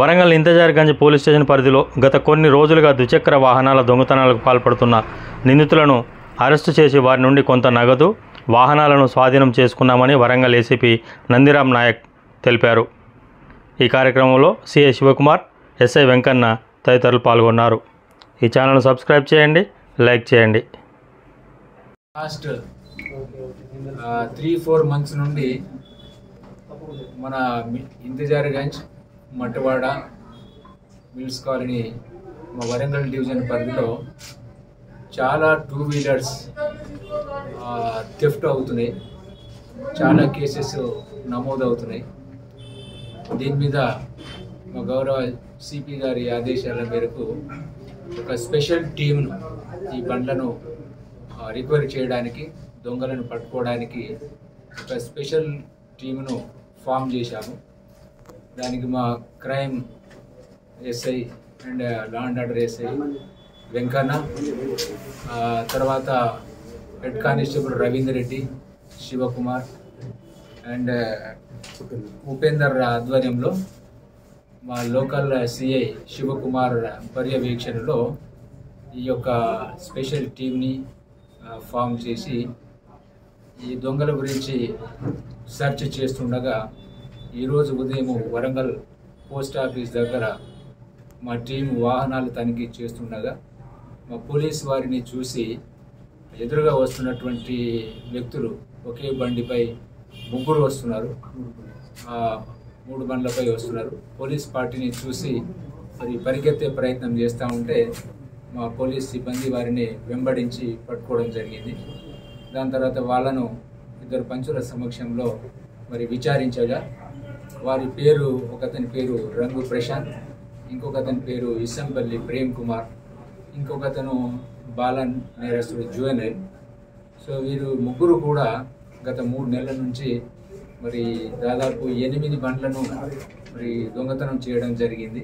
Warangal Intezargunj police station పరిధిలో గత కొన్ని రోజులుగా ద్విచక్ర వాహనాల దొంగతనాలకు పాల్పడుతున్న నిందితులను అరెస్టు చేసి వారి నుండి కొంత నగదు, వాహనాలను స్వాధీనం చేసుకున్నామని వరంగల్ ఏసీపీ నందిరాం నాయక్ తెలిపారు. ఈ కార్యక్రమంలో సిఐ శివకుమార్, ఎస్ఐ వెంకన్న తదితరులు పాల్గొన్నారు. ఈ ఛానల్ను సబ్స్క్రైబ్ చేయండి, లైక్ చేయండి. లాస్ట్ 3-4 మంత్స్ నుండి మన ఇంతజార్గంజ్, మట్టవాడ, మిల్స్ కాలనీ, మా వరంగల్ డివిజన్ పరిధిలో చాలా 2 వీలర్స్ థెఫ్ట్ అవుతున్నాయి. చాలా కేసెస్ నమోదు అవుతున్నాయి. దీని మీద మా గౌరవ సిపి గారి ఆదేశాల మేరకు ఒక స్పెషల్ టీంను ఈ బండ్లను రికవరీ చేయడానికి, దొంగలను పట్టుకోవడానికి ఒక స్పెషల్ టీంను ఫామ్ చేశాము. దానికి మా crime SI and law and order SI Venkanna, తర్వాత head constable Ravinder Reddy, Shivakumar and Upender ఆధ్వర్యంలో మా లోకల్ సిఐ శివకుమార్ పర్యవేక్షణలో ఈ యొక్క స్పెషల్ టీంని ఫామ్ చేసి ఈ దొంగల గురించి సెర్చ్ చేస్తుండగా ఈరోజు ఉదయం వరంగల్ పోస్ట్ ఆఫీస్ దగ్గర మా టీం వాహనాలు తనిఖీ చేస్తుండగా మా పోలీస్ వారిని చూసి ఎదురుగా వస్తున్నటువంటి వ్యక్తులు ఒకే బండిపై 3 వస్తున్నారు, 3 బండ్లపై వస్తున్నారు. పోలీస్ పార్టీని చూసి మరి పరిగెత్తే ప్రయత్నం చేస్తూ ఉంటే మా పోలీస్ సిబ్బంది వారిని వెంబడించి పట్టుకోవడం జరిగింది. దాని తర్వాత వాళ్ళను 2 పంచుల సమక్షంలో మరి విచారించగా వారి పేరు, ఒకతని పేరు రంగు ప్రశాంత్, ఇంకొకతని పేరు ఇసంపల్లి ప్రేమ్ కుమార్, ఇంకొకతను బాలన్ నేరస్తుడు జువెనైల్. సో వీరు 3 కూడా గత 3 నెలల నుంచి మరి దాదాపు 8 బండ్లను మరి దొంగతనం చేయడం జరిగింది.